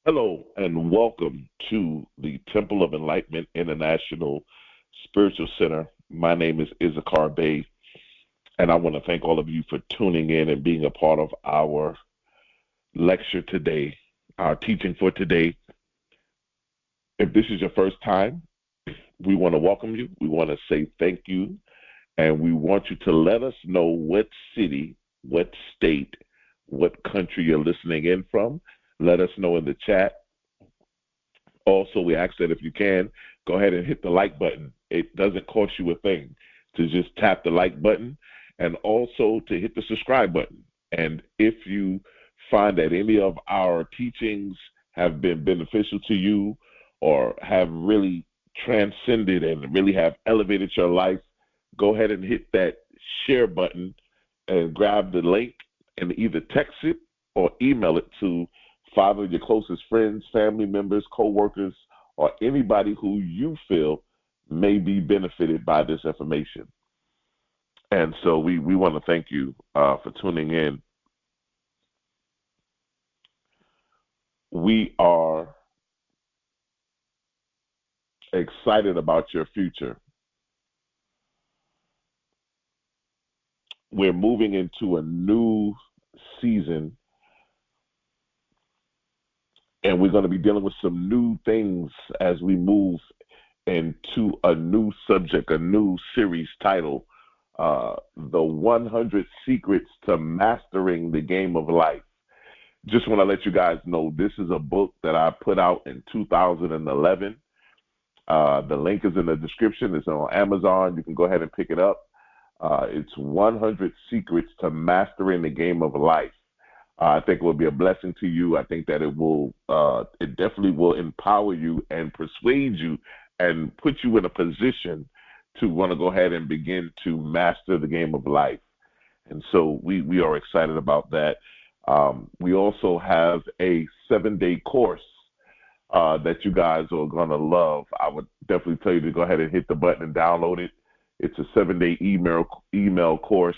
Hello and welcome to the Temple of Enlightenment International Spiritual Center. My name is Issachar Bey, and I want to thank all of you for tuning in and being a part of our lecture today, our teaching for today. If this is your first time, we want to welcome you. We want to say thank you, and we want you to let us know what city, what state, what country you're listening in from. Let us know in the chat. Also, we ask that if you can, go ahead and hit the like button. It doesn't cost you a thing to just tap the like button and also to hit the subscribe button. And if you find that any of our teachings have been beneficial to you or have really transcended and really have elevated your life, go ahead and hit that share button and grab the link and either text it or email it to 5 of your closest friends, family members, co-workers, or anybody who you feel may be benefited by this information. And so we want to thank you for tuning in. We are excited about your future. We're moving into a new season, and we're going to be dealing with some new things as we move into a new subject, a new series title, The 100 Secrets to Mastering the Game of Life. Just want to let you guys know this is a book that I put out in 2011. The link is in the description. It's on Amazon. You can go ahead and pick it up. It's 100 Secrets to Mastering the Game of Life. I think it will be a blessing to you. I think that it definitely will empower you and persuade you and put you in a position to want to go ahead and begin to master the game of life. And so we are excited about that. We also have a 7-day course that you guys are going to love. I would definitely tell you to go ahead and hit the button and download it. It's a 7-day email course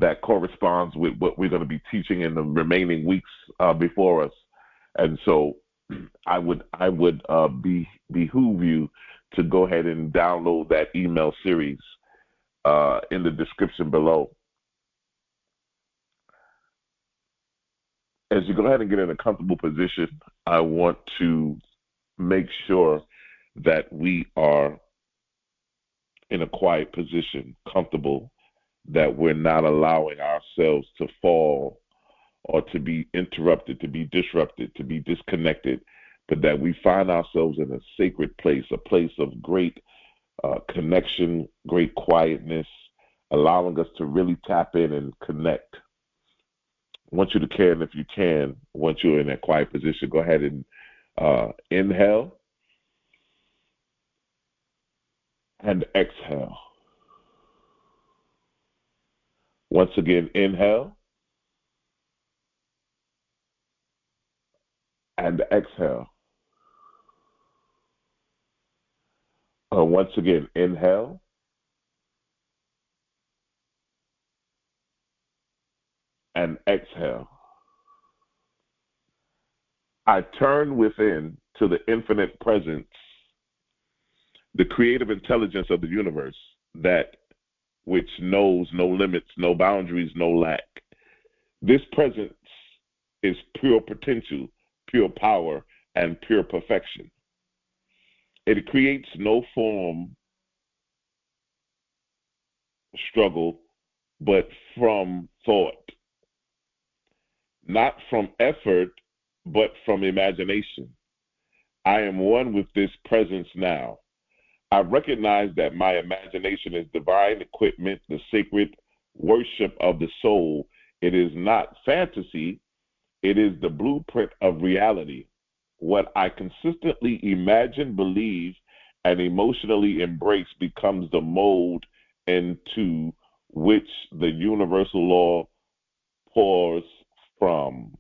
that corresponds with what we're going to be teaching in the remaining weeks before us. And so I would behoove you to go ahead and download that email series in the description below. As you go ahead and get in a comfortable position, I want to make sure that we are in a quiet position, comfortable, that we're not allowing ourselves to fall or to be interrupted, to be disrupted, to be disconnected, but that we find ourselves in a sacred place, a place of great connection, great quietness, allowing us to really tap in and connect. I want you to care, and if you can, once you're in that quiet position, go ahead and inhale and exhale. Once again, inhale and exhale. Once again, inhale and exhale. I turn within to the infinite presence, the creative intelligence of the universe, that which knows no limits, no boundaries, no lack. This presence is pure potential, pure power, and pure perfection. It creates no form struggle, but from thought, not from effort, but from imagination. I am one with this presence now. I recognize that my imagination is divine equipment, the sacred worship of the soul. It is not fantasy. It is the blueprint of reality. What I consistently imagine, believe, and emotionally embrace becomes the mold into which the universal law pours from.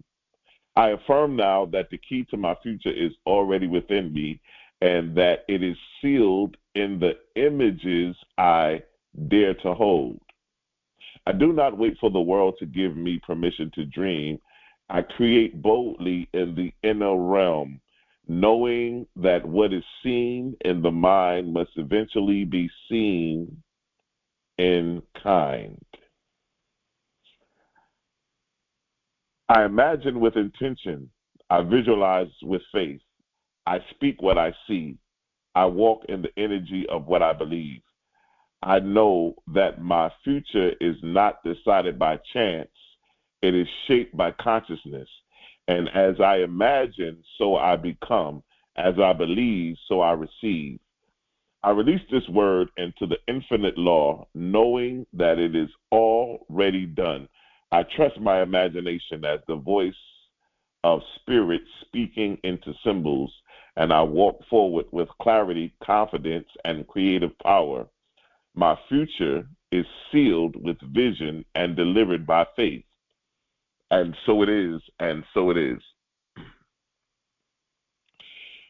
I affirm now that the key to my future is already within me and that it is sealed in the images I dare to hold. I do not wait for the world to give me permission to dream, I create boldly in the inner realm, knowing that what is seen in the mind must eventually be seen in kind. I imagine with intention. I visualize with faith. I speak what I see. I walk in the energy of what I believe. I know that my future is not decided by chance. It is shaped by consciousness. And as I imagine, so I become. As I believe, so I receive. I release this word into the infinite law, knowing that it is already done. I trust my imagination as the voice of spirit speaking into symbols, and I walk forward with clarity, confidence, and creative power. My future is sealed with vision and delivered by faith. And so it is, and so it is.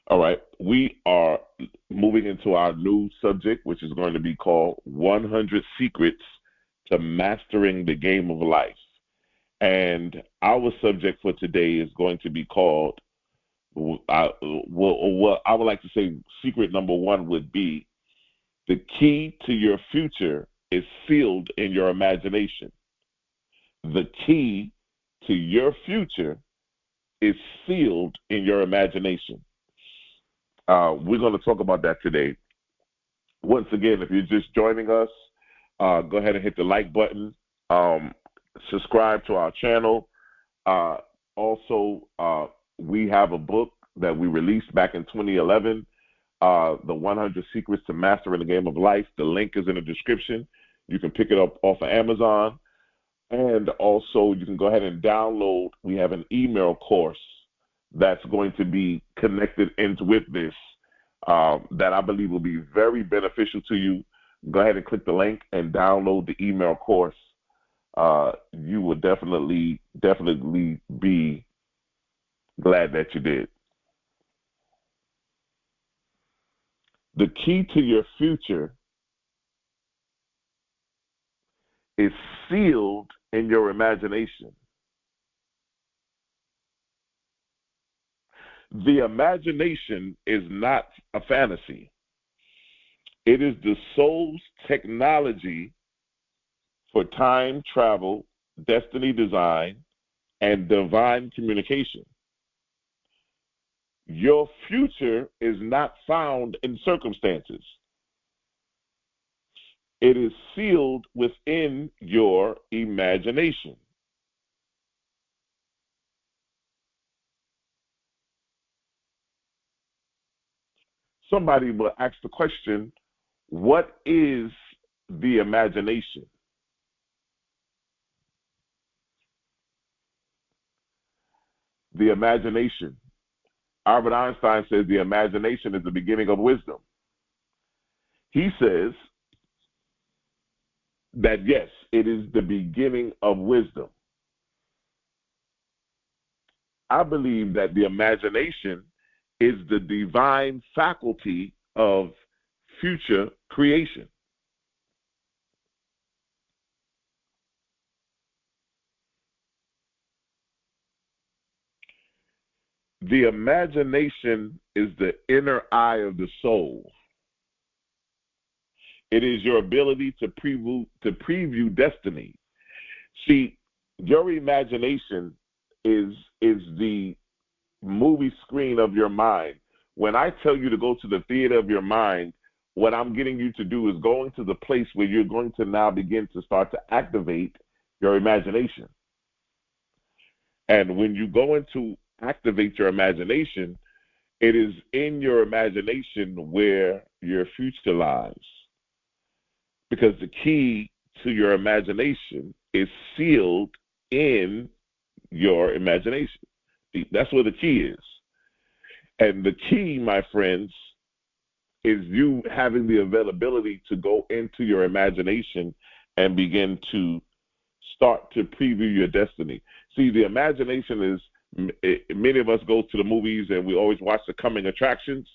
All right, we are moving into our new subject, which is going to be called 100 Secrets to Mastering the Game of Life. And our subject for today is going to be called, what I would like to say, secret number one would be the key to your future is sealed in your imagination. The key to your future is sealed in your imagination. We're going to talk about that today. Once again, if you're just joining us, go ahead and hit the like button. Subscribe to our channel. Also, we have a book that we released back in 2011, The 100 Secrets to Mastering the Game of Life. The link is in the description. You can pick it up off of Amazon. And also, you can go ahead and download. We have an email course that's going to be connected into with this that I believe will be very beneficial to you. Go ahead and click the link and download the email course. You will definitely be glad that you did. The key to your future is sealed in your imagination. The imagination is not a fantasy. It is the soul's technology for time travel, destiny design, and divine communication. Your future is not found in circumstances. It is sealed within your imagination. Somebody will ask the question, what is the imagination? The imagination. Albert Einstein says the imagination is the beginning of wisdom. He says that, yes, it is the beginning of wisdom. I believe that the imagination is the divine faculty of future creation. The imagination is the inner eye of the soul. It is your ability to preview destiny. See, your imagination is the movie screen of your mind. When I tell you to go to the theater of your mind, what I'm getting you to do is going to the place where you're going to now begin to start to activate your imagination. And when you go into activate your imagination, it is in your imagination where your future lies. Because the key to your imagination is sealed in your imagination. That's where the key is. And the key, my friends, is you having the availability to go into your imagination and begin to start to preview your destiny. See, the imagination is, many of us go to the movies and we always watch the coming attractions.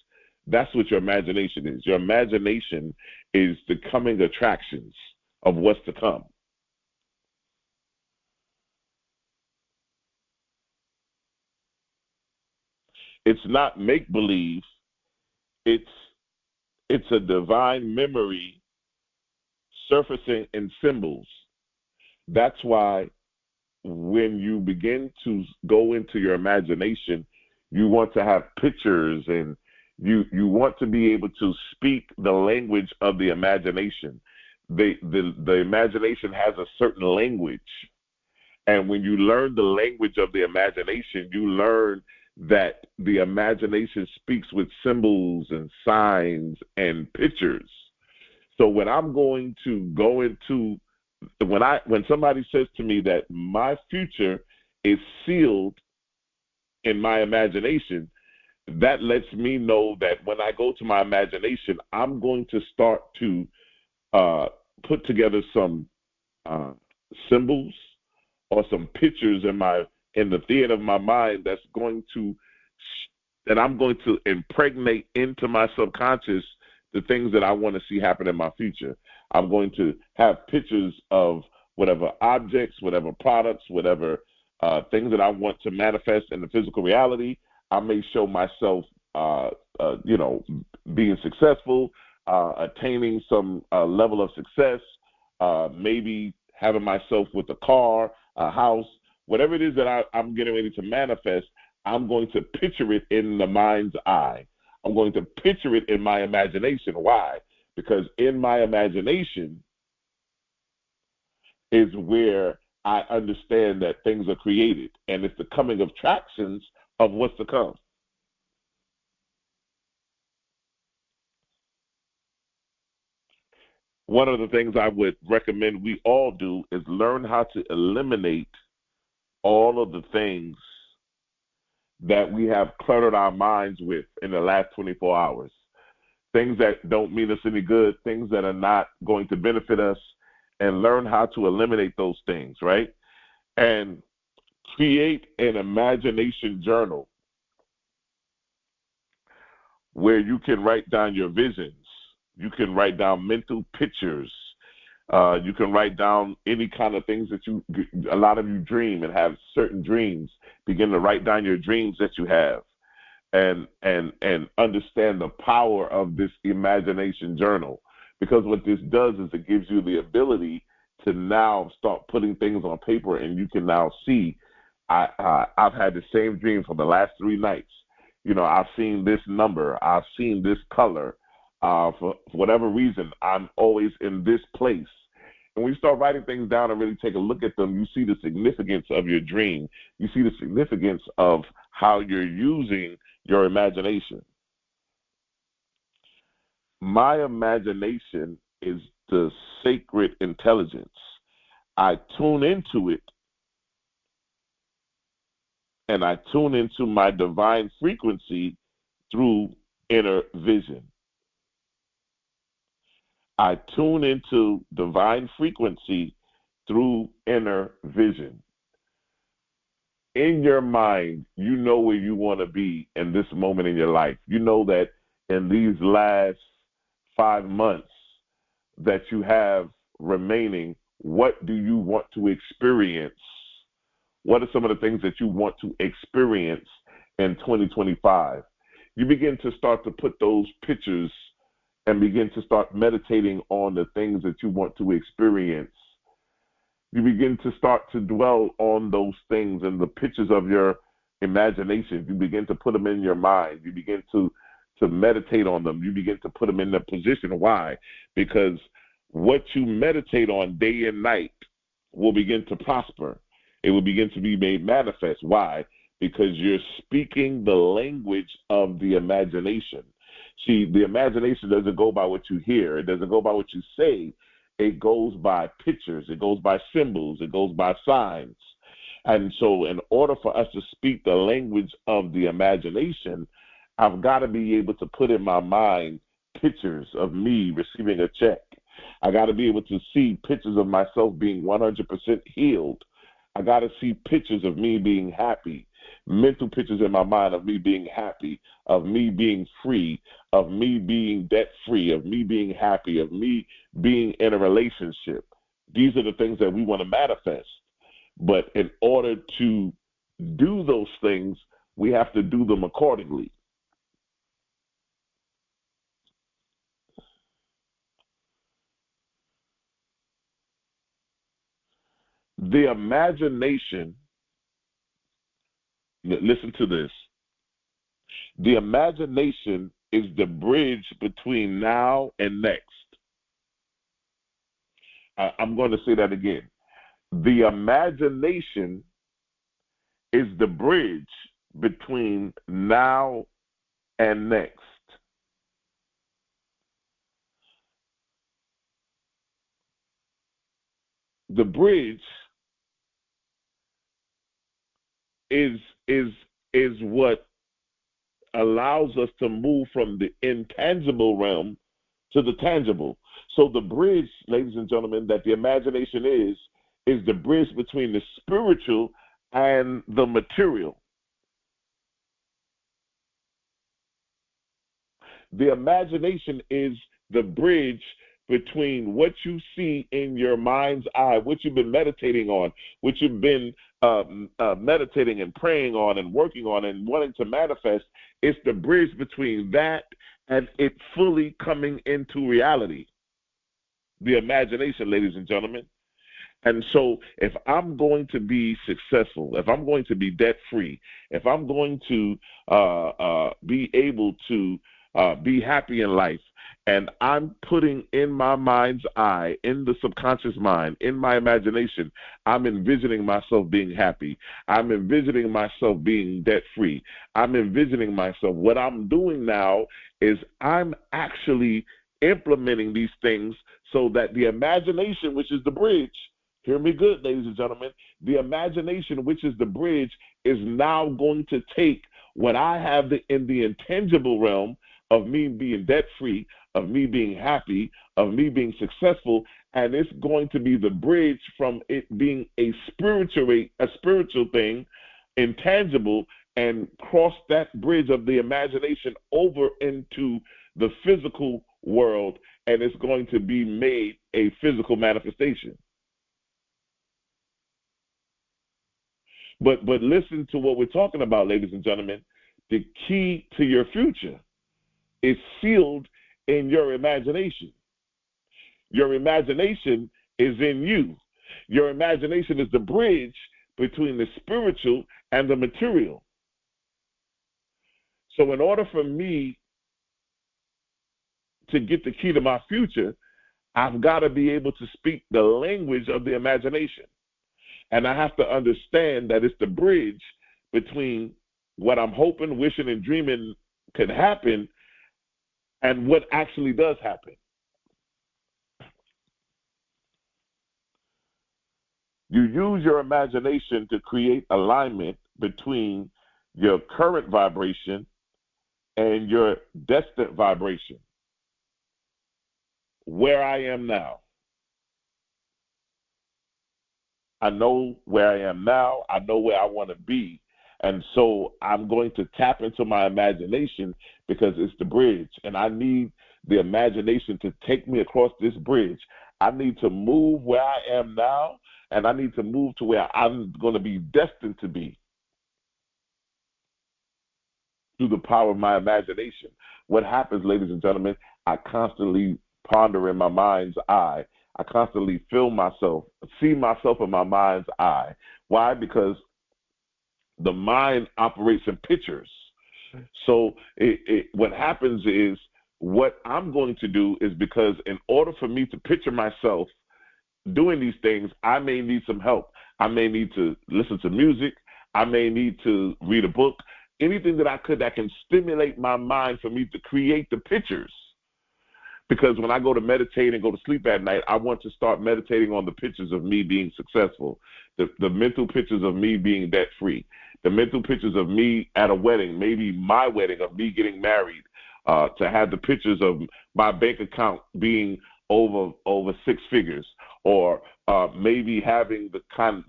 That's what your imagination is. Your imagination is the coming attractions of what's to come. It's not make-believe. It's a divine memory surfacing in symbols. That's why when you begin to go into your imagination, you want to have pictures, and you want to be able to speak the language of the imagination. The imagination has a certain language, and when you learn the language of the imagination, you learn that the imagination speaks with symbols and signs and pictures. So when I'm going to go into when somebody says to me that my future is sealed in my imagination, that lets me know that when I go to my imagination, I'm going to start to put together some symbols or some pictures in the theater of my mind that I'm going to impregnate into my subconscious the things that I want to see happen in my future. I'm going to have pictures of whatever objects, whatever products, whatever things that I want to manifest in the physical reality. I may show myself, being successful, attaining some level of success, maybe having myself with a car, a house, whatever it is that I'm getting ready to manifest. I'm going to picture it in the mind's eye. I'm going to picture it in my imagination. Why? Because in my imagination is where I understand that things are created, and it's the coming of attractions of what's to come. One of the things I would recommend we all do is learn how to eliminate all of the things that we have cluttered our minds with in the last 24 hours. Things that don't mean us any good, things that are not going to benefit us, and learn how to eliminate those things, right? And create an imagination journal where you can write down your visions. You can write down mental pictures. You can write down any kind of things that a lot of you dream and have certain dreams. Begin to write down your dreams that you have, and understand the power of this imagination journal. Because what this does is it gives you the ability to now start putting things on paper, and you can now see. I've had the same dream for the last 3 nights. I've seen this number. I've seen this color. For whatever reason, I'm always in this place. And when you start writing things down and really take a look at them, you see the significance of your dream. You see the significance of how you're using your imagination. My imagination is the sacred intelligence. I tune into it, and I tune into my divine frequency through inner vision. I tune into divine frequency through inner vision. In your mind, you know where you want to be in this moment in your life. You know that in these last 5 months that you have remaining, what do you want to experience? What are some of the things that you want to experience in 2025? You begin to start to put those pictures and begin to start meditating on the things that you want to experience. You begin to start to dwell on those things and the pictures of your imagination. You begin to put them in your mind. You begin to meditate on them. You begin to put them in the position. Why? Because what you meditate on day and night will begin to prosper. It will begin to be made manifest. Why? Because you're speaking the language of the imagination. See, the imagination doesn't go by what you hear. It doesn't go by what you say. It goes by pictures. It goes by symbols. It goes by signs. And so in order for us to speak the language of the imagination, I've got to be able to put in my mind pictures of me receiving a check. I got to be able to see pictures of myself being 100% healed. I got to see pictures of me being happy, mental pictures in my mind of me being happy, of me being free, of me being debt-free, of me being happy, of me being in a relationship. These are the things that we want to manifest. But in order to do those things, we have to do them accordingly. The imagination, listen to this, the imagination is the bridge between now and next. I'm going to say that again. The imagination is the bridge between now and next. The bridge is what allows us to move from the intangible realm to the tangible. So the bridge, ladies and gentlemen, that the imagination is the bridge between the spiritual and the material. The imagination is the bridge between what you see in your mind's eye, what you've been meditating on, what you've been meditating and praying on and working on and wanting to manifest. It's the bridge between that and it fully coming into reality. The imagination, ladies and gentlemen. And so if I'm going to be successful, if I'm going to be debt-free, if I'm going to be able to be happy in life, and I'm putting in my mind's eye, in the subconscious mind, in my imagination, I'm envisioning myself being happy. I'm envisioning myself being debt-free. I'm envisioning myself. What I'm doing now is I'm actually implementing these things so that the imagination, which is the bridge, hear me good, ladies and gentlemen, the imagination, which is the bridge, is now going to take what I have in the intangible realm of me being debt-free, of me being happy, of me being successful, and it's going to be the bridge from it being a spiritual thing, intangible, and cross that bridge of the imagination over into the physical world, and it's going to be made a physical manifestation. But listen to what we're talking about, ladies and gentlemen. The key to your future is sealed in your imagination. Your imagination is in you. Your imagination is the bridge between the spiritual and the material. So in order for me to get the key to my future, I've got to be able to speak the language of the imagination. And I have to understand that it's the bridge between what I'm hoping, wishing, and dreaming could happen and what actually does happen. You use your imagination to create alignment between your current vibration and your destined vibration. Where I am now. I know where I am now. I know where I want to be. And so I'm going to tap into my imagination because it's the bridge. And I need the imagination to take me across this bridge. I need to move where I am now, and I need to move to where I'm going to be destined to be through the power of my imagination. What happens, ladies and gentlemen, I constantly ponder in my mind's eye. I constantly feel myself, see myself in my mind's eye. Why? Because the mind operates in pictures. So what happens is what I'm going to do is because in order for me to picture myself doing these things, I may need some help. I may need to listen to music. I may need to read a book. Anything that can stimulate my mind for me to create the pictures. Because when I go to meditate and go to sleep at night, I want to start meditating on the pictures of me being successful, the mental pictures of me being debt-free, the mental pictures of me at a wedding, maybe my wedding, of me getting married, to have the pictures of my bank account being over six figures, or maybe having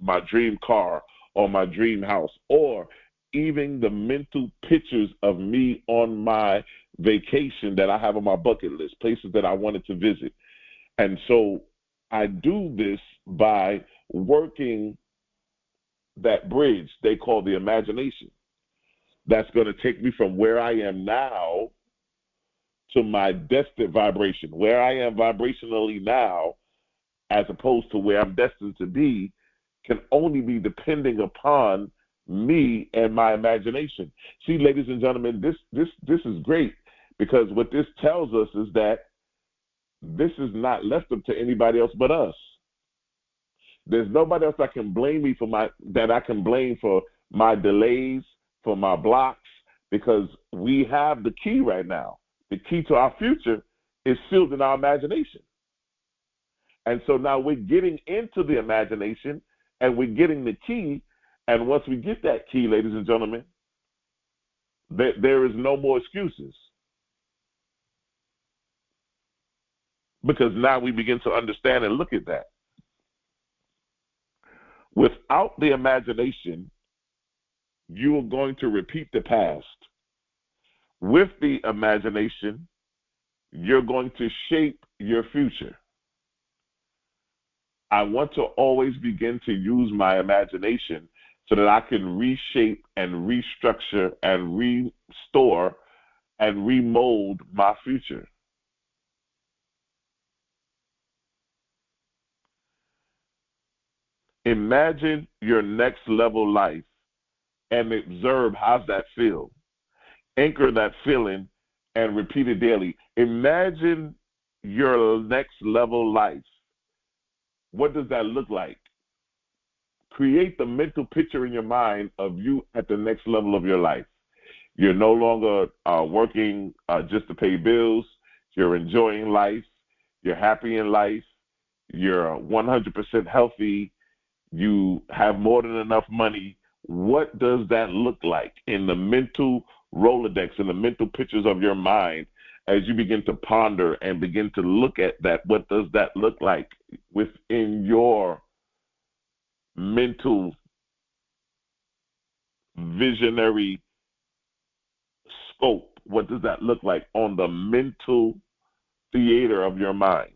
my dream car or my dream house, or even the mental pictures of me on my vacation that I have on my bucket list, places that I wanted to visit. And so I do this by working that bridge they call the imagination. that's going to take me from where I am now to my destined vibration. Where I am vibrationally now, as opposed to where I'm destined to be, can only be depending upon me and my imagination. See, ladies and gentlemen, this is great, because what this tells us is that this is not left up to anybody else but us. There's nobody else I can blame for my delays, for my blocks, because we have the key right now. The key to our future is sealed in our imagination. And so now we're getting into the imagination and we're getting the key. And once we get that key, ladies and gentlemen, there is no more excuses. Because now we begin to understand and look at that. Without the imagination, you are going to repeat the past. With the imagination, you're going to shape your future. I want to always begin to use my imagination so that I can reshape and restructure and restore and remold my future. Imagine your next level life and observe how's that feel. Anchor that feeling and repeat it daily. Imagine your next level life. What does that look like? Create the mental picture in your mind of you at the next level of your life. You're no longer working just to pay bills. You're enjoying life. You're happy in life. You're 100% healthy. You have more than enough money. What does that look like in the mental Rolodex, in the mental pictures of your mind, as you begin to ponder and begin to look at that? What does that look like within your mental visionary scope? What does that look like on the mental theater of your mind?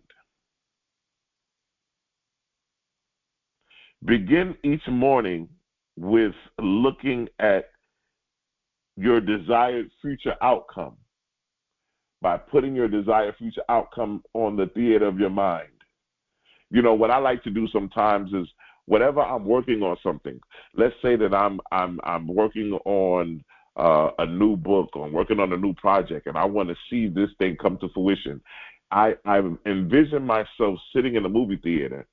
Begin each morning with looking at your desired future outcome by putting your desired future outcome on the theater of your mind. You know, what I like to do sometimes is, whatever I'm working on something, let's say that I'm working on a new book, or I'm working on a new project, and I want to see this thing come to fruition. I envision myself sitting in a movie theater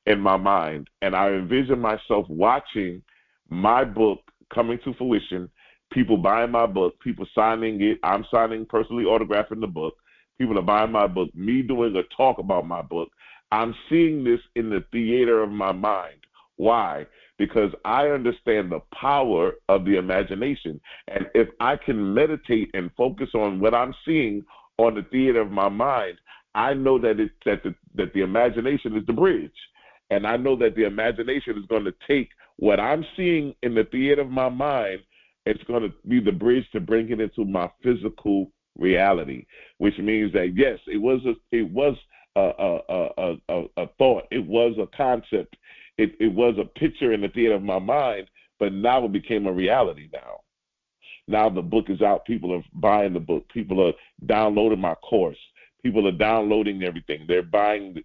in my mind, and I envision myself watching my book coming to fruition, people buying my book, people signing it, I'm signing, personally autographing the book, people are buying my book, me doing a talk about my book. I'm seeing this in the theater of my mind. Why? Because I understand the power of the imagination. And if I can meditate and focus on what I'm seeing on the theater of my mind, I know that the imagination is the bridge. And I know that the imagination is going to take what I'm seeing in the theater of my mind, it's going to be the bridge to bring it into my physical reality, which means that, yes, it was a thought, it was a concept, it was a picture in the theater of my mind, but now it became a reality now. Now the book is out, people are buying the book, people are downloading my course, people are downloading everything, they're buying,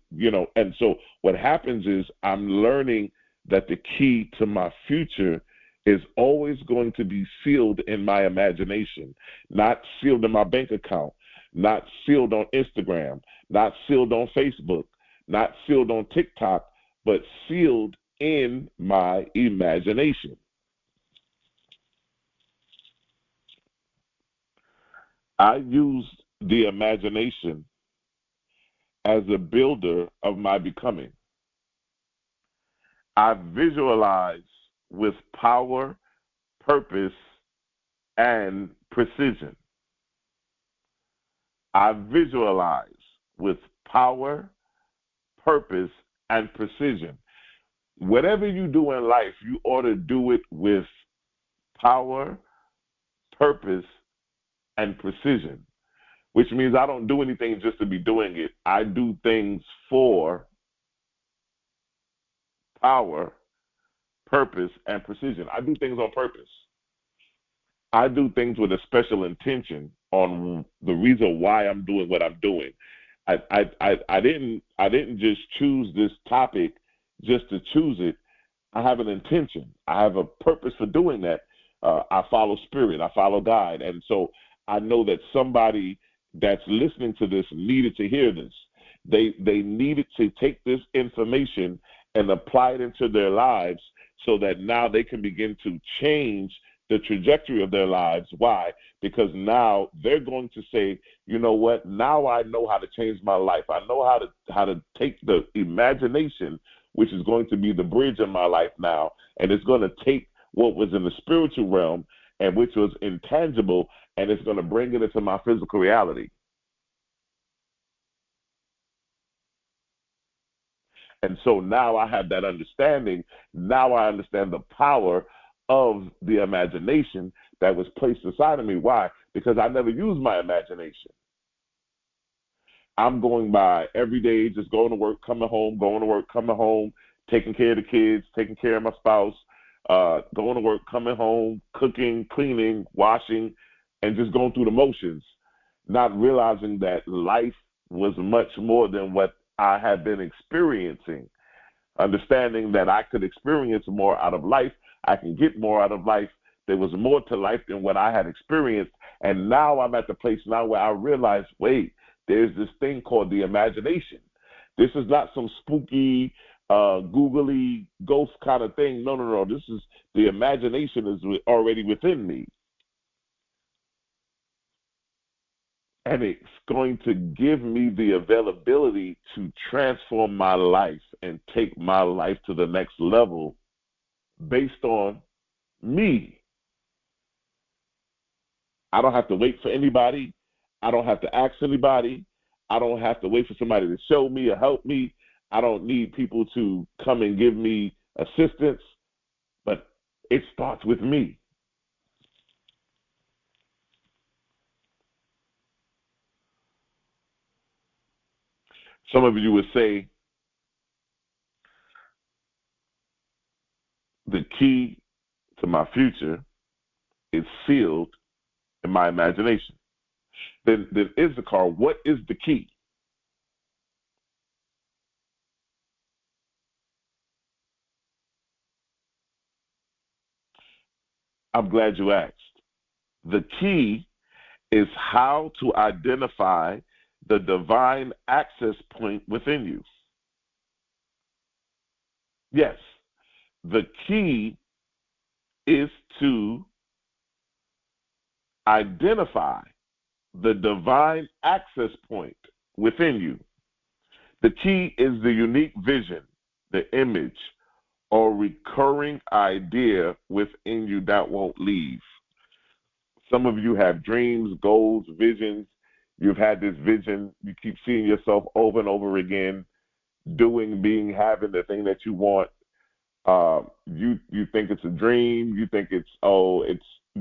and so what happens is I'm learning that the key to my future is always going to be sealed in my imagination, not sealed in my bank account, not sealed on Instagram, not sealed on Facebook, not sealed on TikTok, but sealed in my imagination. I used the imagination as a builder of my becoming. I visualize with power, purpose, and precision. I visualize with power, purpose, and precision. Whatever you do in life, you ought to do it with power, purpose, and precision, which means I don't do anything just to be doing it. I do things for power, purpose, and precision. I do things on purpose. I do things with a special intention on the reason why I'm doing what I'm doing. I didn't just choose this topic just to choose it. I have an intention. I have a purpose for doing that. I follow spirit. I follow God, and so I know that somebody that's listening to this needed to hear this. They needed to take this information and apply it into their lives so that now they can begin to change the trajectory of their lives. Why? Because now they're going to say, you know what? Now I know how to change my life. I know how to take the imagination, which is going to be the bridge in my life now, and it's going to take what was in the spiritual realm and which was intangible, and it's going to bring it into my physical reality. And so now I have that understanding. Now I understand the power of the imagination that was placed inside of me. Why? Because I never used my imagination. I'm going by every day, just going to work, coming home, going to work, coming home, taking care of the kids, taking care of my spouse, going to work, coming home, cooking, cleaning, washing, and just going through the motions, not realizing that life was much more than what I had been experiencing. Understanding that I could experience more out of life, I can get more out of life. There was more to life than what I had experienced. And now I'm at the place now where I realize, wait, there's this thing called the imagination. This is not some spooky, googly ghost kind of thing. No, no, no. This is the imagination is already within me. And it's going to give me the availability to transform my life and take my life to the next level based on me. I don't have to wait for anybody. I don't have to ask anybody. I don't have to wait for somebody to show me or help me. I don't need people to come and give me assistance, but it starts with me. Some of you would say the key to my future is sealed in my imagination. Then Issachar, what is the key? I'm glad you asked. The key is how to identify the divine access point within you. Yes, the key is to identify the divine access point within you. The key is the unique vision, the image, or recurring idea within you that won't leave. Some of you have dreams, goals, visions. You've had this vision. You keep seeing yourself over and over again, doing, being, having the thing that you want. You think it's a dream. You think it's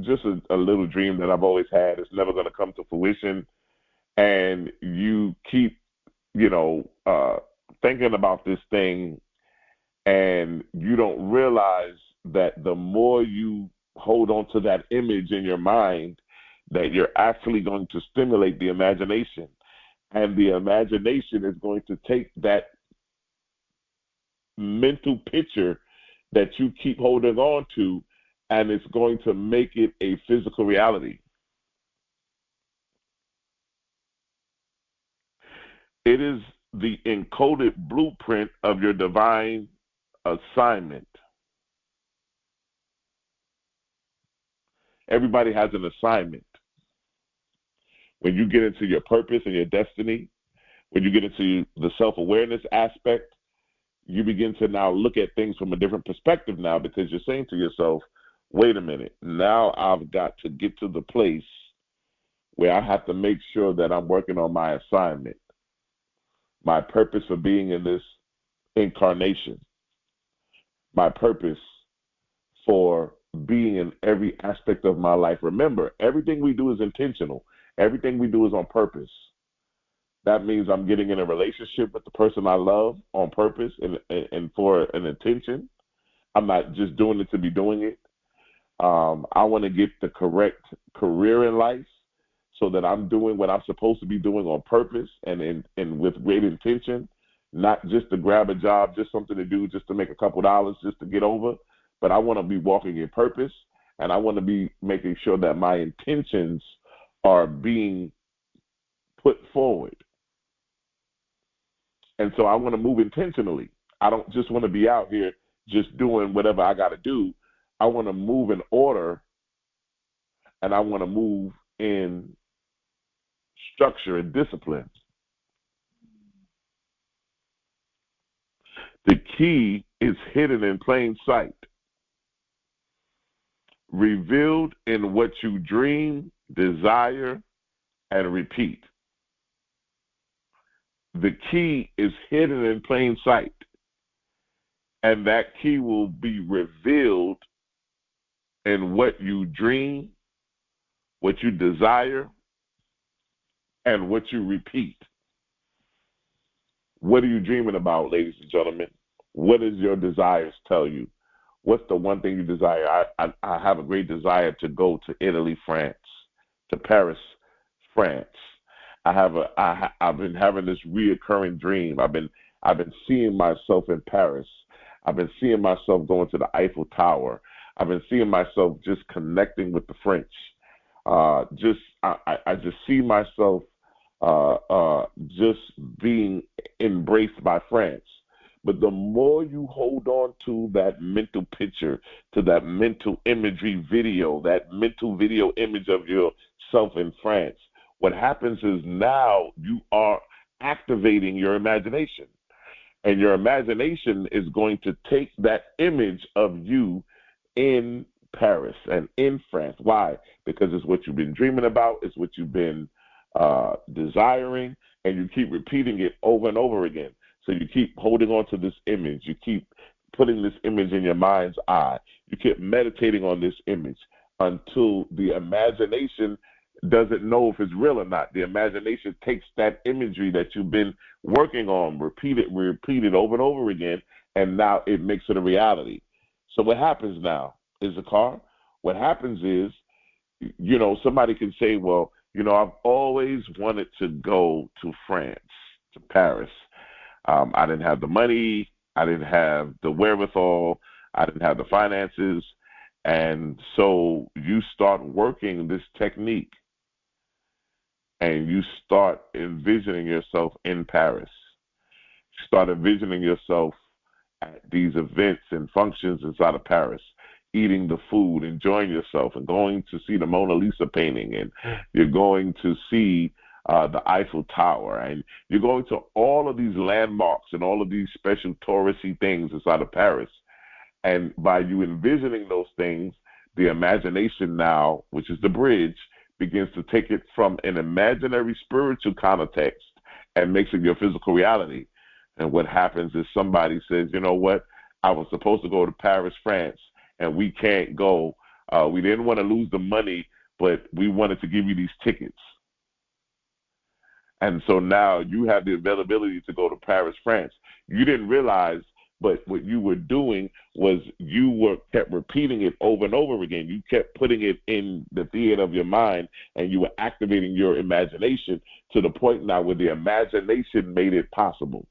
just a little dream that I've always had. It's never going to come to fruition, and you keep you know thinking about this thing, and you don't realize that the more you hold on to that image in your mind, that you're actually going to stimulate the imagination, and the imagination is going to take that mental picture that you keep holding on to, and it's going to make it a physical reality. It is the encoded blueprint of your divine assignment. Everybody has an assignment. When you get into your purpose and your destiny, when you get into the self-awareness aspect, you begin to now look at things from a different perspective now, because you're saying to yourself, wait a minute, now I've got to get to the place where I have to make sure that I'm working on my assignment, my purpose for being in this incarnation, my purpose for being in every aspect of my life. Remember, everything we do is intentional. Everything we do is on purpose. That means I'm getting in a relationship with the person I love on purpose and for an intention. I'm not just doing it to be doing it. I want to get the correct career in life so that I'm doing what I'm supposed to be doing on purpose and with great intention, not just to grab a job, just something to do, just to make a couple dollars, just to get over. But I want to be walking in purpose, and I want to be making sure that my intentions are being put forward. And so I want to move intentionally. I don't just want to be out here just doing whatever I got to do. I want to move in order, and I want to move in structure and discipline. The key is hidden in plain sight, revealed in what you dream, desire, and repeat. The key is hidden in plain sight, and that key will be revealed in what you dream, what you desire, and what you repeat. What are you dreaming about, ladies and gentlemen? What does your desires tell you? What's the one thing you desire? I have a great desire to go to Italy, France, to Paris, France. I've been having this reoccurring dream. I've been seeing myself in Paris. I've been seeing myself going to the Eiffel Tower. I've been seeing myself just connecting with the French. I just see myself just being embraced by France. But the more you hold on to that mental picture, to that mental imagery video, that mental video image of yourself in France, what happens is now you are activating your imagination. And your imagination is going to take that image of you in Paris and in France. Why? Because it's what you've been dreaming about, it's what you've been desiring, and you keep repeating it over and over again. So you keep holding on to this image. You keep putting this image in your mind's eye. You keep meditating on this image until the imagination doesn't know if it's real or not. The imagination takes that imagery that you've been working on, repeat it over and over again, and now it makes it a reality. So what happens now is what happens is, somebody can say, well, I've always wanted to go to France, to Paris. I didn't have the money. I didn't have the wherewithal. I didn't have the finances. And so you start working this technique and you start envisioning yourself in Paris. Start envisioning yourself at these events and functions inside of Paris, eating the food, enjoying yourself, and going to see the Mona Lisa painting, and you're going to see the Eiffel Tower, and you're going to all of these landmarks and all of these special touristy things inside of Paris. And by you envisioning those things, the imagination now, which is the bridge, begins to take it from an imaginary spiritual context and makes it your physical reality. And what happens is somebody says, you know what, I was supposed to go to Paris, France, and we can't go. We didn't want to lose the money, but we wanted to give you these tickets. And so now you have the availability to go to Paris, France. You didn't realize, but what you were doing was kept repeating it over and over again. You kept putting it in the theater of your mind, and you were activating your imagination to the point now where the imagination made it possible.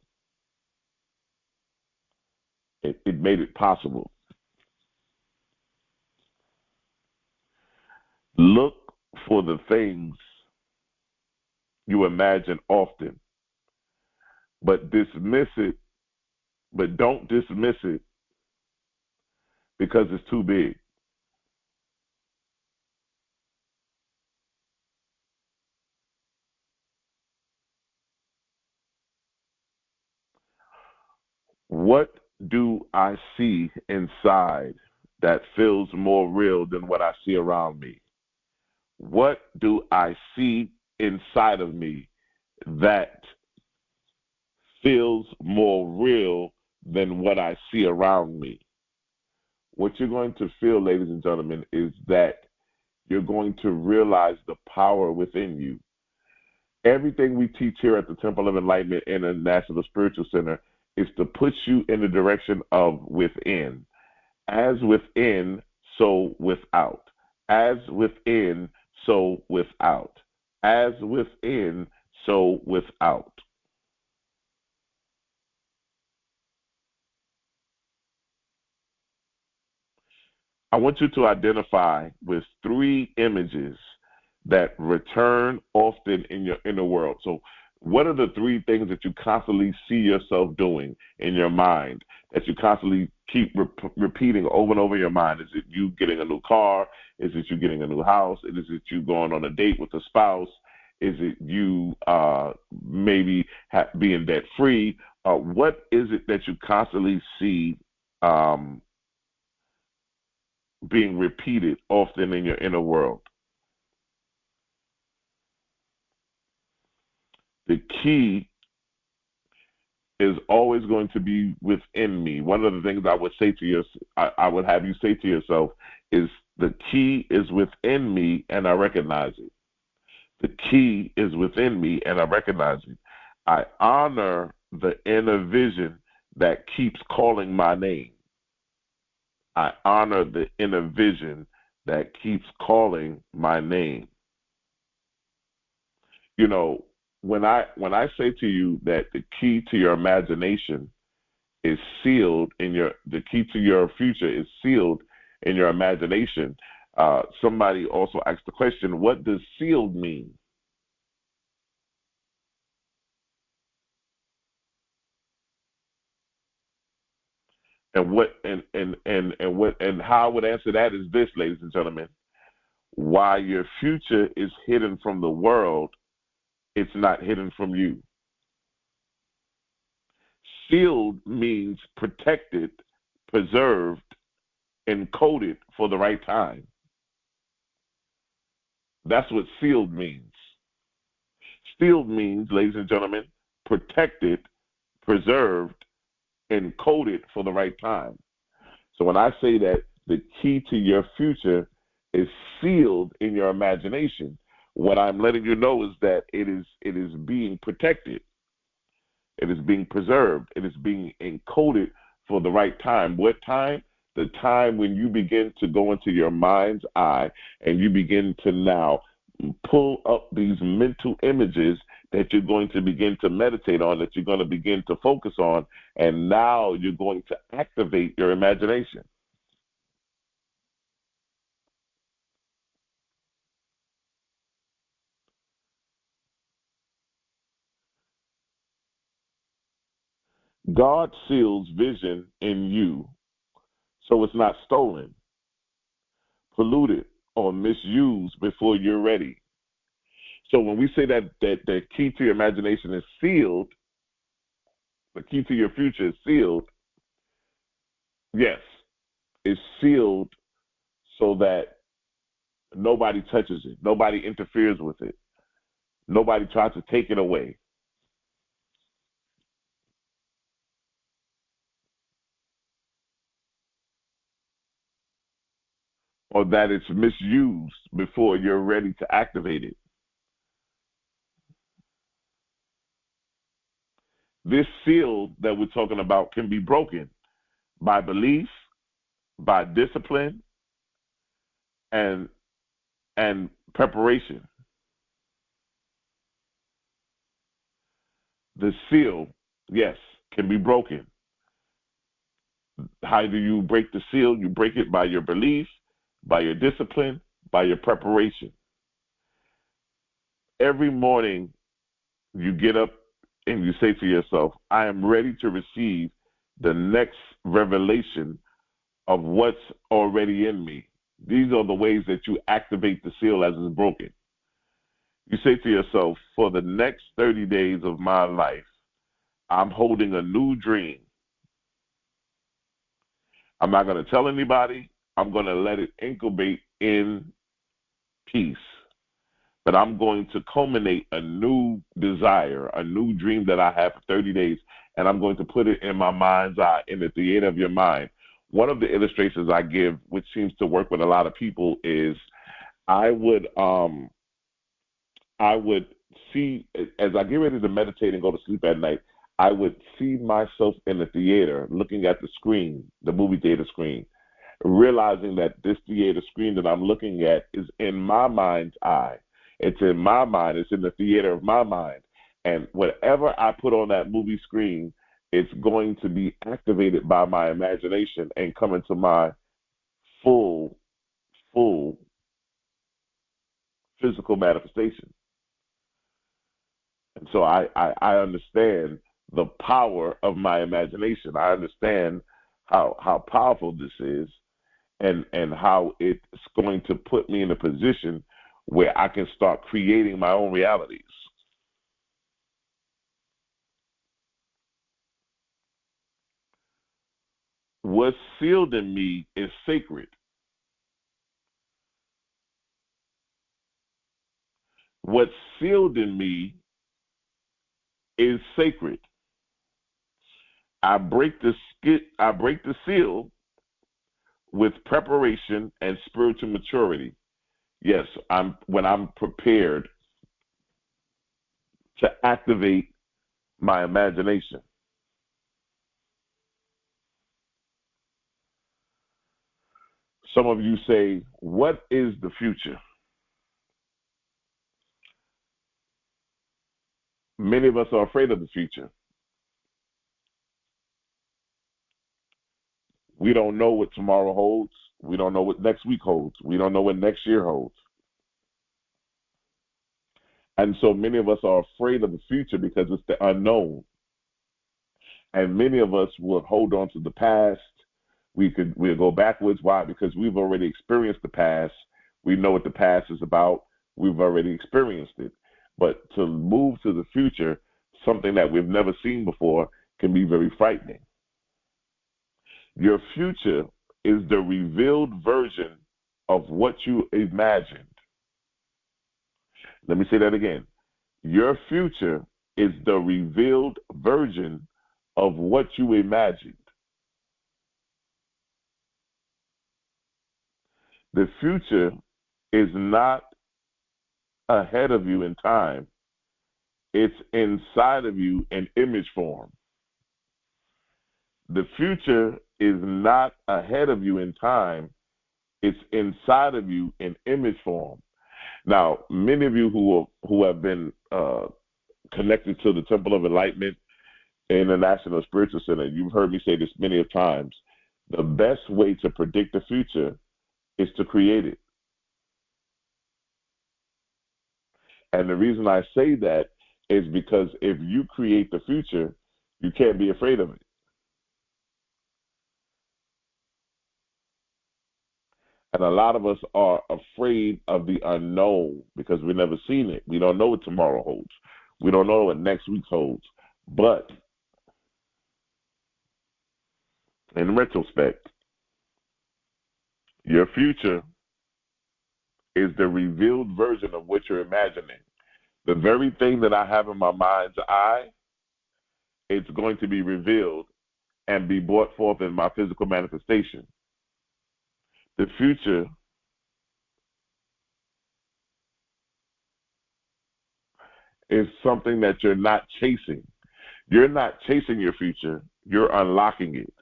It made it possible. Look for the things you imagine often, but don't dismiss it because it's too big. What do I see inside that feels more real than what I see around me? What do I see inside of me that feels more real than what I see around me? What you're going to feel, ladies and gentlemen, is that you're going to realize the power within you. Everything we teach here at the Temple of Enlightenment International Spiritual Center is to push you in the direction of within. As within, so without. As within, so without. As within, so without. I want you to identify with three images that return often in your inner world. So, what are the three things that you constantly see yourself doing in your mind that you constantly keep repeating over and over in your mind? Is it you getting a new car? Is it you getting a new house? Is it you going on a date with a spouse? Is it you maybe being debt free? What is it that you constantly see um, being repeated often in your inner world? The key is always going to be within me. One of the things I would say to you, I would have you say to yourself is the key is within me and I recognize it. The key is within me and I recognize it. I honor the inner vision that keeps calling my name. I honor the inner vision that keeps calling my name. You know, when I say to you that the key to your imagination is sealed in the key to your future is sealed in your imagination. Somebody also asked the question, what does sealed mean? And how I would answer that is this, ladies and gentlemen. While your future is hidden from the world, it's not hidden from you. Sealed means protected, preserved, encoded for the right time. That's what sealed means. Sealed means, ladies and gentlemen, protected, preserved, encoded for the right time. So when I say that the key to your future is sealed in your imagination, what I'm letting you know is that it is being protected, it is being preserved, it is being encoded for the right time. What time? The time when you begin to go into your mind's eye and you begin to now pull up these mental images that you're going to begin to meditate on, that you're going to begin to focus on, and now you're going to activate your imagination. God seals vision in you so it's not stolen, polluted, or misused before you're ready. So when we say that the key to your imagination is sealed, the key to your future is sealed, yes, it's sealed so that nobody touches it, nobody interferes with it, nobody tries to take it away, or that it's misused before you're ready to activate it. This seal that we're talking about can be broken by belief, by discipline, and preparation. The seal, yes, can be broken. How do you break the seal? You break it by your belief, by your discipline, by your preparation. Every morning you get up and you say to yourself, I am ready to receive the next revelation of what's already in me. These are the ways that you activate the seal as it's broken. You say to yourself, for the next 30 days of my life, I'm holding a new dream. I'm not going to tell anybody. I'm going to let it incubate in peace. But I'm going to culminate a new desire, a new dream that I have for 30 days, and I'm going to put it in my mind's eye, in the theater of your mind. One of the illustrations I give, which seems to work with a lot of people, is I would I would see, as I get ready to meditate and go to sleep at night, I would see myself in the theater looking at the screen, the movie theater screen, realizing that this theater screen that I'm looking at is in my mind's eye. It's in my mind. It's in the theater of my mind. And whatever I put on that movie screen, it's going to be activated by my imagination and come into my full, full physical manifestation. And so I understand the power of my imagination. I understand how powerful this is, and how it's going to put me in a position where I can start creating my own realities. What's sealed in me is sacred. What's sealed in me is sacred. I break the seal with preparation and spiritual maturity. Yes, when I'm prepared to activate my imagination. Some of you say, what is the future? Many of us are afraid of the future. We don't know what tomorrow holds. We don't know what next week holds. We don't know what next year holds. And so many of us are afraid of the future because it's the unknown. And many of us will hold on to the past. We'll go backwards. Why? Because we've already experienced the past. We know what the past is about. We've already experienced it. But to move to the future, something that we've never seen before, can be very frightening. Your future is the revealed version of what you imagined. Let me say that again. Your future is the revealed version of what you imagined. The future is not ahead of you in time. It's inside of you in image form. The future is not ahead of you in time. It's inside of you in image form. Now, many of you who have been connected to the Temple of Enlightenment International Spiritual Center, you've heard me say this many times. The best way to predict the future is to create it. And the reason I say that is because if you create the future, you can't be afraid of it. And a lot of us are afraid of the unknown because we've never seen it. We don't know what tomorrow holds. We don't know what next week holds. But in retrospect, your future is the revealed version of what you're imagining. The very thing that I have in my mind's eye, it's going to be revealed and be brought forth in my physical manifestation. The future is something that you're not chasing. You're not chasing your future, you're unlocking it.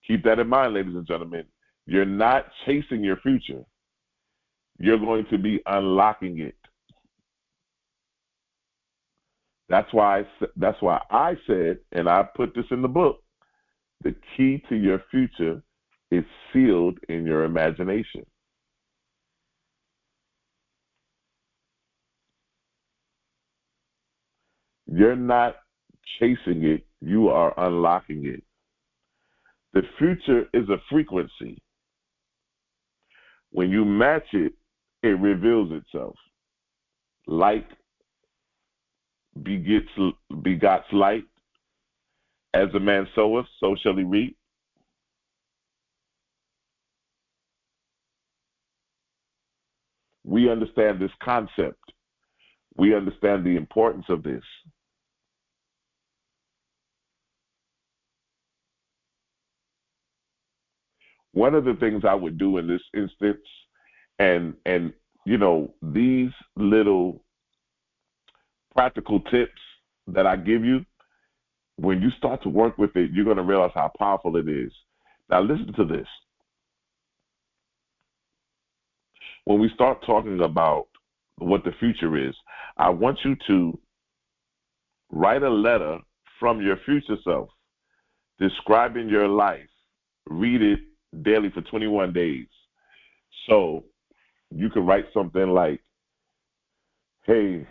Keep that in mind, ladies and gentlemen. You're not chasing your future. You're going to be unlocking it. That's why I said, and I put this in the book, the key to your future is sealed in your imagination. You're not chasing it, you are unlocking it. The future is a frequency. When you match it, it reveals itself. Light begots light. As a man soweth, so shall he reap. We understand this concept. We understand the importance of this. One of the things I would do in this instance, and these little practical tips that I give you, When you start to work with it, you're going to realize how powerful it is. Now, listen to this. When we start talking about what the future is, I want you to write a letter from your future self describing your life. Read it daily for 21 days. So you can write something like, hey,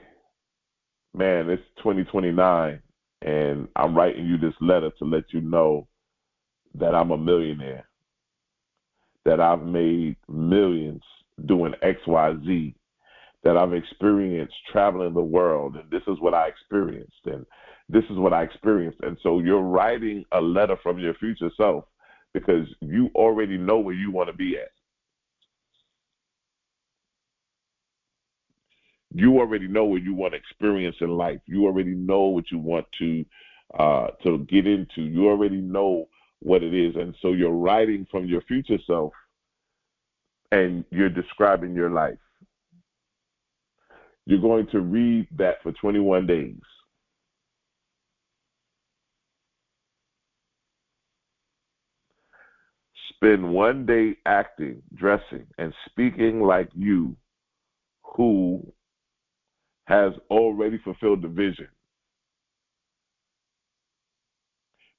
man, it's 2029, and I'm writing you this letter to let you know that I'm a millionaire, that I've made millions doing X, Y, Z, that I've experienced traveling the world, and this is what I experienced, and this is what I experienced. And so you're writing a letter from your future self because you already know where you want to be at. You already know what you want to experience in life. You already know what you want to get into. You already know what it is, and so you're writing from your future self, and you're describing your life. You're going to read that for 21 days. Spend one day acting, dressing, and speaking like you who has already fulfilled the vision.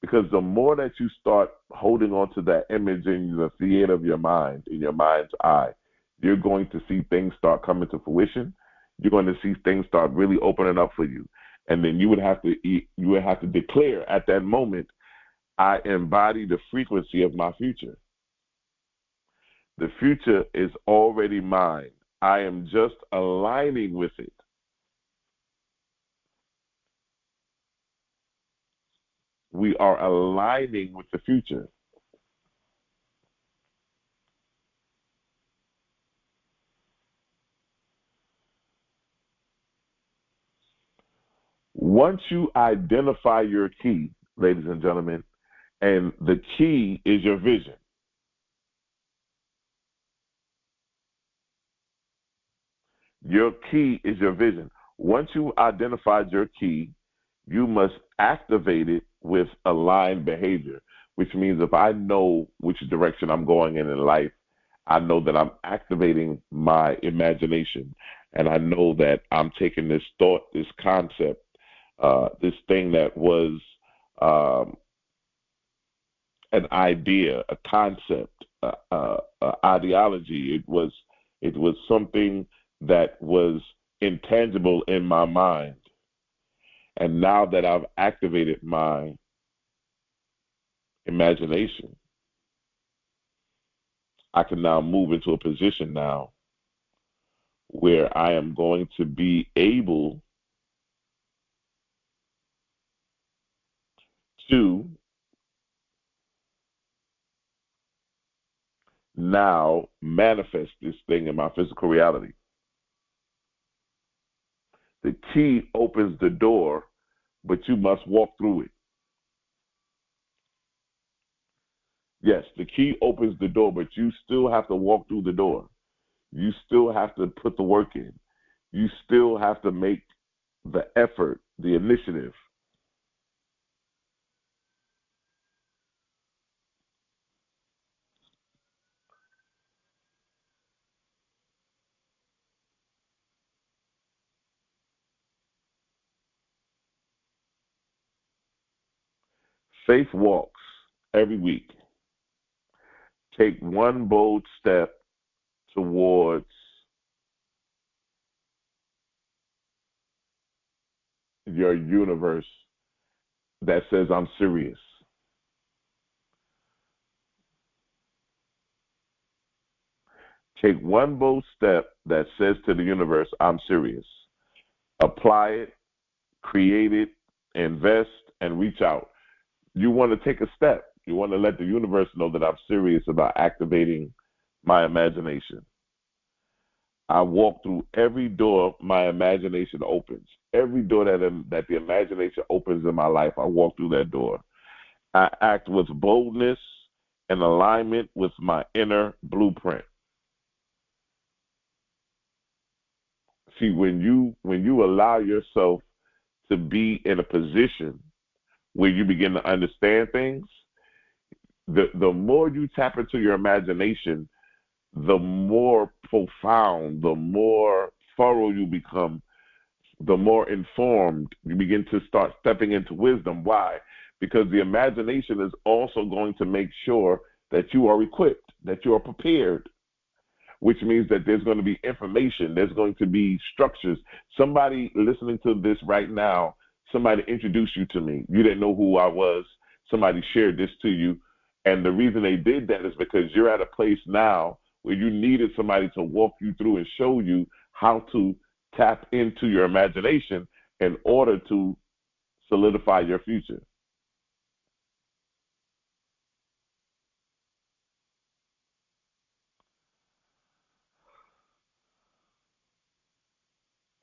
Because the more that you start holding on to that image in the theater of your mind, in your mind's eye, you're going to see things start coming to fruition. You're going to see things start really opening up for you. And then you would have to declare at that moment, I embody the frequency of my future. The future is already mine. I am just aligning with it. We are aligning with the future. Once you identify your key, ladies and gentlemen, and the key is your vision. Your key is your vision. Once you identified your key, you must activate it with aligned behavior, which means if I know which direction I'm going in life, I know that I'm activating my imagination. And I know that I'm taking this thought, this concept, this thing that was um, an idea, a concept, ideology. It was something that was intangible in my mind. And now that I've activated my imagination, I can now move into a position now where I am going to be able to now manifest this thing in my physical reality. The key opens the door, but you must walk through it. Yes, the key opens the door, but you still have to walk through the door. You still have to put the work in. You still have to make the effort, the initiative. Faith walks every week. Take one bold step towards your universe that says, I'm serious. Take one bold step that says to the universe, I'm serious. Apply it, create it, invest, and reach out. You want to take a step. You want to let the universe know that I'm serious about activating my imagination. I walk through every door my imagination opens. Every door that the imagination opens in my life, I walk through that door. I act with boldness and alignment with my inner blueprint. See, when you allow yourself to be in a position where you begin to understand things, the more you tap into your imagination, the more profound, the more thorough you become, the more informed you begin to start stepping into wisdom. Why? Because the imagination is also going to make sure that you are equipped, that you are prepared, which means that there's going to be information, there's going to be structures. Somebody listening to this right now, somebody introduced you to me. You didn't know who I was. Somebody shared this to you. And the reason they did that is because you're at a place now where you needed somebody to walk you through and show you how to tap into your imagination in order to solidify your future.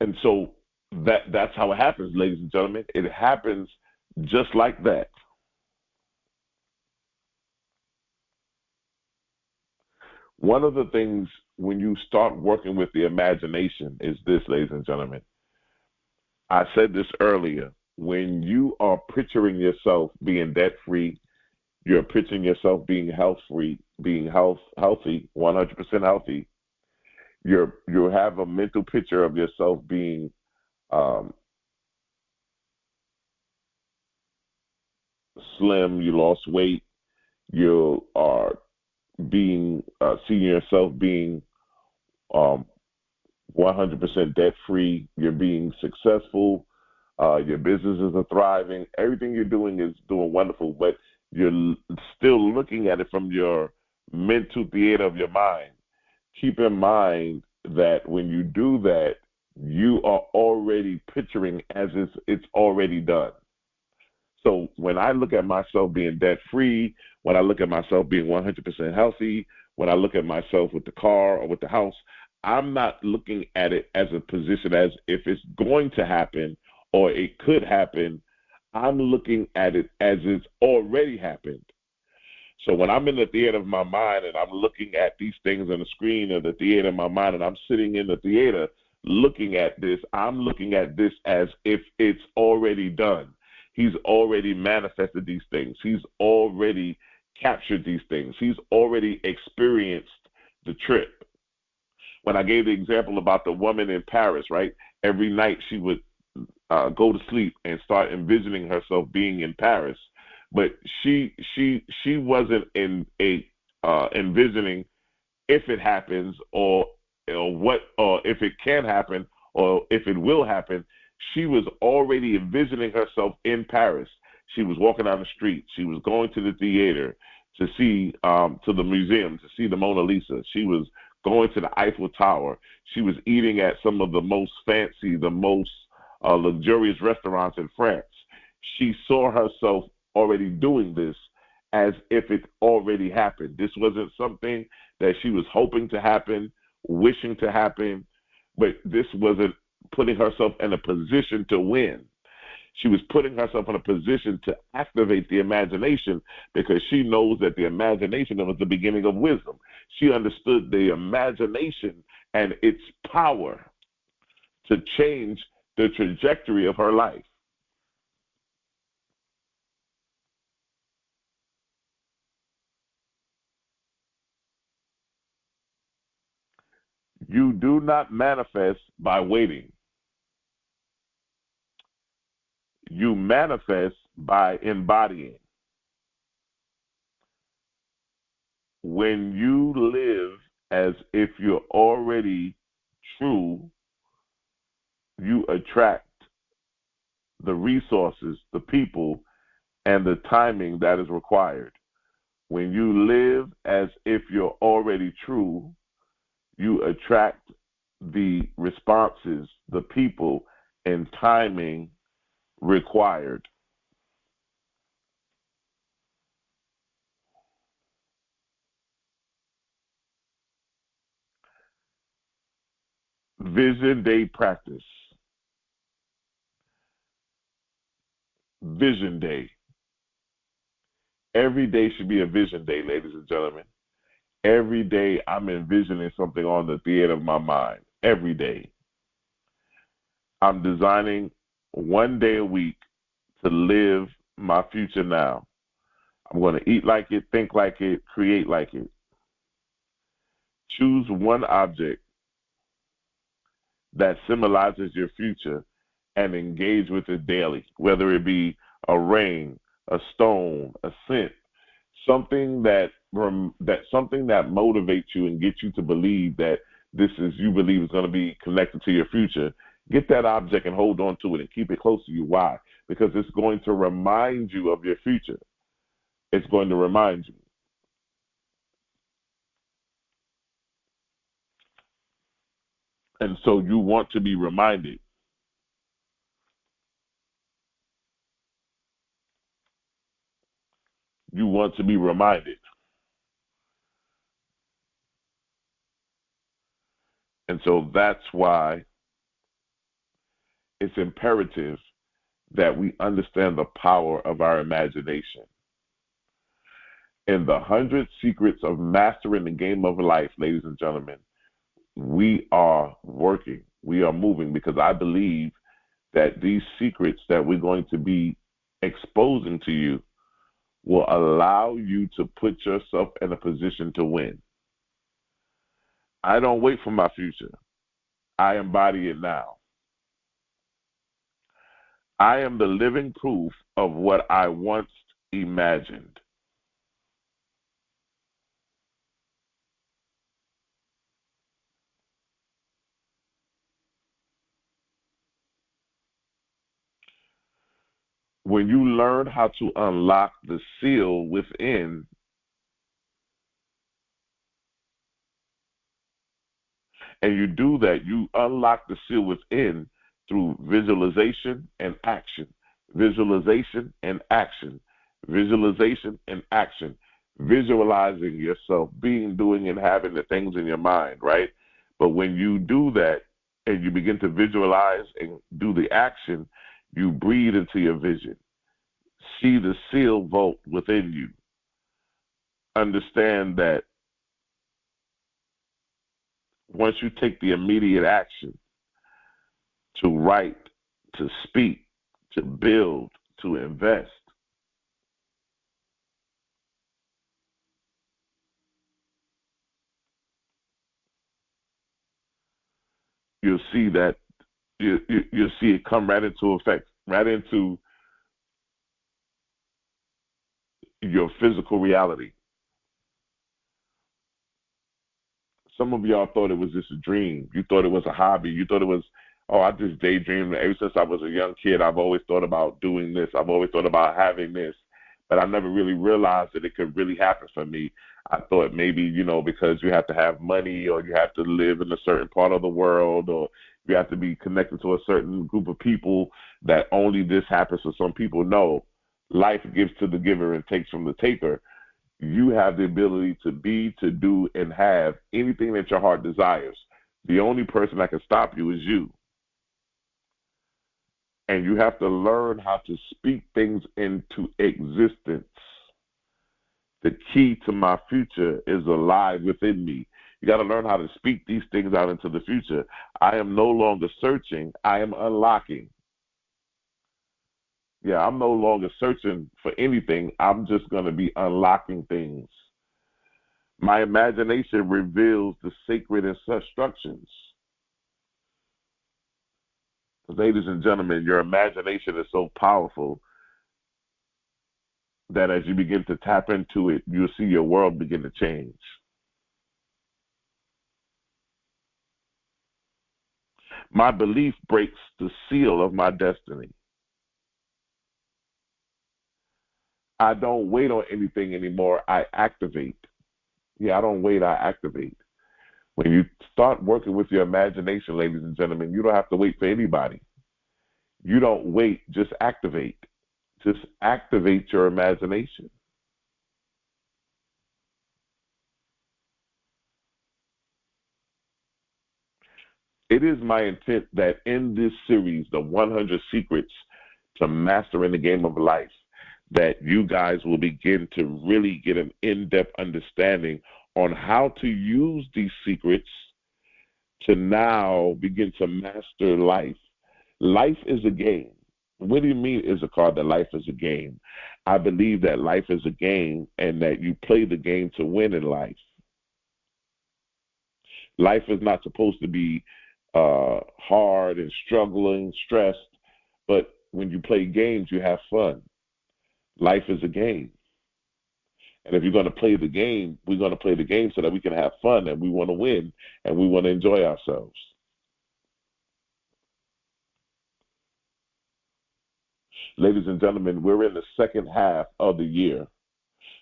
And so that's how it happens, ladies and gentlemen. It happens just like that. One of the things when you start working with the imagination is this, ladies and gentlemen. I said this earlier. When you are picturing yourself being debt free, you're picturing yourself being health free, being healthy, 100% healthy. You have a mental picture of yourself being slim. You lost weight. You are being seeing yourself being um, 100% debt free. You're being successful. Your businesses are thriving. Everything you're doing is doing wonderful, but you're still looking at it from your mental theater of your mind. Keep in mind that when you do that, you are already picturing as if it's already done. So when I look at myself being debt free, when I look at myself being 100% healthy, when I look at myself with the car or with the house, I'm not looking at it as a position as if it's going to happen or it could happen. I'm looking at it as it's already happened. So when I'm in the theater of my mind and I'm looking at these things on the screen of the theater of my mind and I'm sitting in the theater looking at this, I'm looking at this as if it's already done. He's already manifested these things. He's already captured these things. He's already experienced the trip. When I gave the example about the woman in Paris, right? Every night she would go to sleep and start envisioning herself being in Paris, but she wasn't in a envisioning if it happens or what or if it can happen or if it will happen. She was already envisioning herself in Paris. She was walking down the street. She was going to the theater to see to the museum to see the Mona Lisa. She was going to the Eiffel Tower. She was eating at some of the most fancy, the most luxurious restaurants in France. She saw herself already doing this as if it already happened. This wasn't something that she was hoping to happen, wishing to happen, but this wasn't putting herself in a position to win. She was putting herself in a position to activate the imagination because she knows that the imagination was the beginning of wisdom. She understood the imagination and its power to change the trajectory of her life. You do not manifest by waiting. You manifest by embodying. When you live as if you're already true, you attract the resources, the people, and the timing that is required. When you live as if you're already true, you attract the responses, the people, and timing required. Vision day practice. Vision day. Every day should be a vision day, ladies and gentlemen. Every day I'm envisioning something on the theater of my mind. Every day. I'm designing one day a week to live my future now. I'm going to eat like it, think like it, create like it. Choose one object that symbolizes your future and engage with it daily, whether it be a ring, a stone, a scent, something that something that motivates you and gets you to believe that this is you believe is going to be connected to your future. Get that object and hold on to it and keep it close to you. Why? Because it's going to remind you of your future. It's going to remind you. And so you want to be reminded. You want to be reminded. And so that's why it's imperative that we understand the power of our imagination. In the 100 Secrets of Mastering the Game of Life, ladies and gentlemen, we are working, we are moving, because I believe that these secrets that we're going to be exposing to you will allow you to put yourself in a position to win. I don't wait for my future. I embody it now. I am the living proof of what I once imagined. When you learn how to unlock the seal within, and you do that, you unlock the seal within through visualization and action. Visualization and action. Visualization and action. Visualizing yourself being, doing, and having the things in your mind, right? But when you do that and you begin to visualize and do the action, you breathe into your vision. See the seal vault within you. Understand that once you take the immediate action to write, to speak, to build, to invest, you'll see that you'll see it come right into effect, right into your physical reality. Some of y'all thought it was just a dream. You thought it was a hobby. You thought it was, oh, I just daydreamed. Ever since I was a young kid, I've always thought about doing this. I've always thought about having this. But I never really realized that it could really happen for me. I thought maybe, because you have to have money or you have to live in a certain part of the world or you have to be connected to a certain group of people that only this happens for some people. No, life gives to the giver and takes from the taker. You have the ability to be, to do, and have anything that your heart desires. The only person that can stop you is you. And you have to learn how to speak things into existence. The key to my future is alive within me. You got to learn how to speak these things out into the future. I am no longer searching. I am unlocking. Yeah, I'm no longer searching for anything. I'm just going to be unlocking things. My imagination reveals the sacred instructions. Ladies and gentlemen, your imagination is so powerful that as you begin to tap into it, you'll see your world begin to change. My belief breaks the seal of my destiny. I don't wait on anything anymore. I activate. Yeah, I don't wait, I activate. When you start working with your imagination, ladies and gentlemen, you don't have to wait for anybody. You don't wait, just activate. Just activate your imagination. It is my intent that in this series, the 100 Secrets to Mastering the Game of Life, that you guys will begin to really get an in-depth understanding on how to use these secrets to now begin to master life. Life is a game. What do you mean, Issachar, that life is a game? I believe that life is a game and that you play the game to win in life. Life is not supposed to be hard and struggling, stressed, but when you play games, you have fun. Life is a game. And if you're going to play the game, we're going to play the game so that we can have fun and we want to win and we want to enjoy ourselves. Ladies and gentlemen, we're in the second half of the year.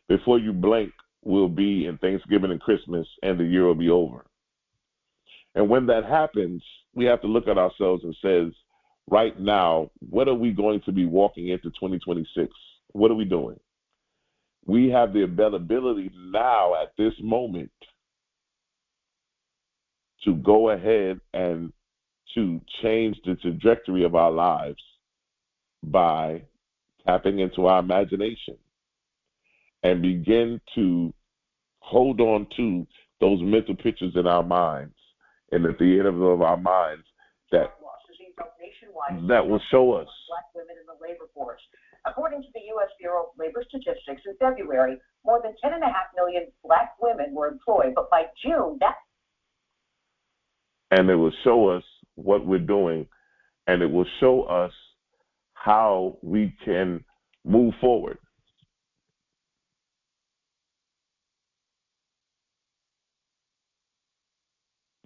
Before you blink, we'll be in Thanksgiving and Christmas, and the year will be over. And when that happens, we have to look at ourselves and says, right now, what are we going to be walking into 2026? What are we doing? We have the ability now at this moment to go ahead and to change the trajectory of our lives by tapping into our imagination and begin to hold on to those mental pictures in our minds, in the theater of our minds, that will show us. Black women in the labor force. According to the U.S. Bureau of Labor Statistics, in February, more than 10.5 million black women were employed, but by June, and it will show us what we're doing, and it will show us how we can move forward.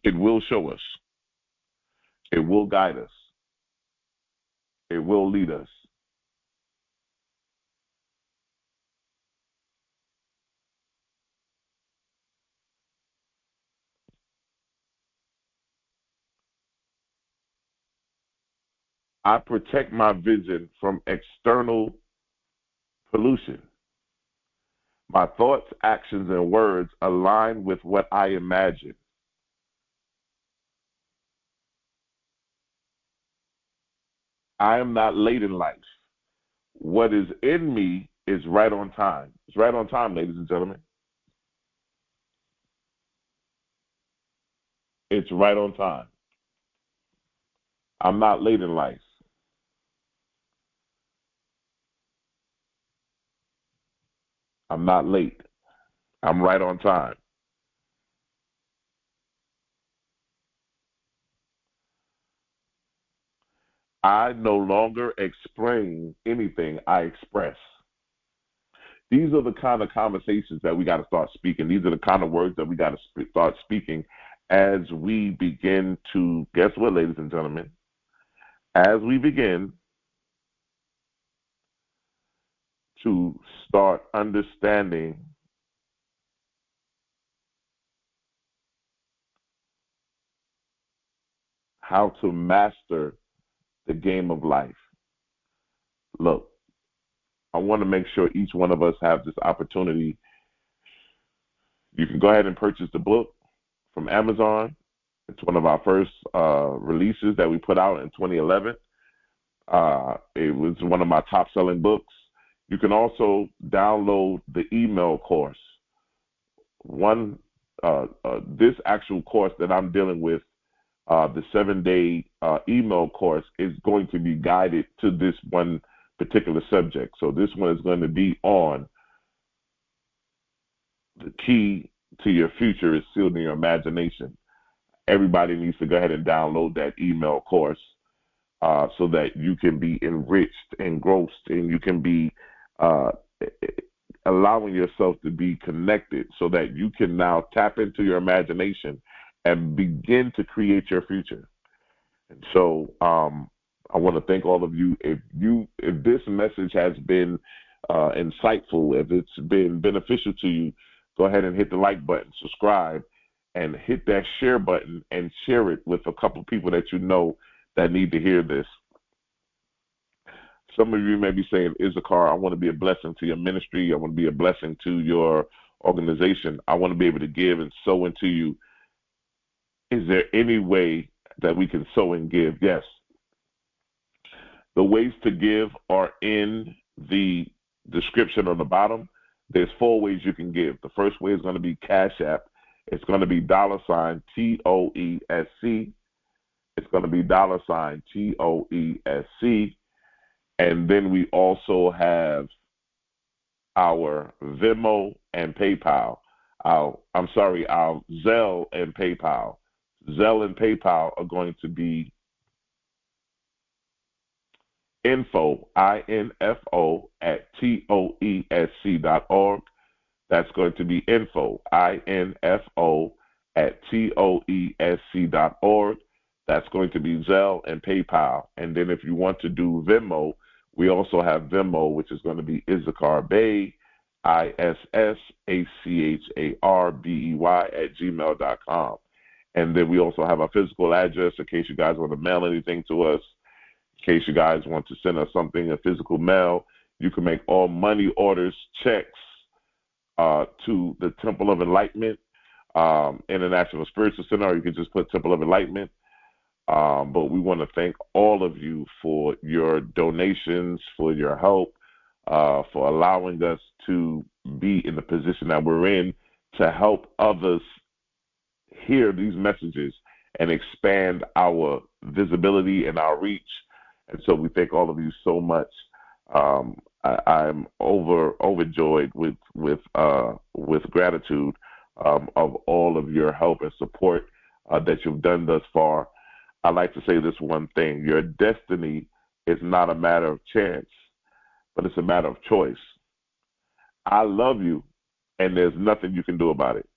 It will show us. It will guide us. It will lead us. I protect my vision from external pollution. My thoughts, actions, and words align with what I imagine. I am not late in life. What is in me is right on time. It's right on time, ladies and gentlemen. It's right on time. I'm not late in life. I'm not late. I'm right on time. I no longer explain anything, I express. These are the kind of conversations that we got to start speaking. These are the kind of words that we got to start speaking as we begin to, guess what, ladies and gentlemen? As we begin to start understanding how to master the game of life. Look, I want to make sure each one of us have this opportunity. You can go ahead and purchase the book from Amazon. It's one of our first releases that we put out in 2011. It was one of my top-selling books. You can also download the email course. This actual course that I'm dealing with, the 7-day email course, is going to be guided to this one particular subject. So this one is going to be on the key to your future is sealed in your imagination. Everybody needs to go ahead and download that email course so that you can be enriched, engrossed, and you can be allowing yourself to be connected so that you can now tap into your imagination and begin to create your future. And so I want to thank all of you. If this message has been insightful, if it's been beneficial to you, go ahead and hit the like button, subscribe, and hit that share button and share it with a couple people that you know that need to hear this. Some of you may be saying, Issachar, I want to be a blessing to your ministry. I want to be a blessing to your organization. I want to be able to give and sow into you. Is there any way that we can sow and give? Yes. The ways to give are in the description on the bottom. There's 4 ways you can give. The first way is going to be Cash App. It's going to be $TOESC. It's going to be $TOESC. And then we also have our Venmo and PayPal. Our Zelle and PayPal. Zelle and PayPal are going to be info, INFO, at TOESC.org. That's going to be info, INFO, at TOESC.org. That's going to be Zelle and PayPal. And then if you want to do Venmo, we also have Venmo, which is going to be Issachar Bey, ISSACHARBEY at gmail.com. And then we also have our physical address in case you guys want to mail anything to us. In case you guys want to send us something, a physical mail, you can make all money orders, checks, to the Temple of Enlightenment, International Spiritual Center, or you can just put Temple of Enlightenment. But we want to thank all of you for your donations, for your help, for allowing us to be in the position that we're in to help others hear these messages and expand our visibility and our reach. And so we thank all of you so much. I'm overjoyed with gratitude of all of your help and support that you've done thus far. I'd like to say this one thing: your destiny is not a matter of chance, but it's a matter of choice. I love you, and there's nothing you can do about it.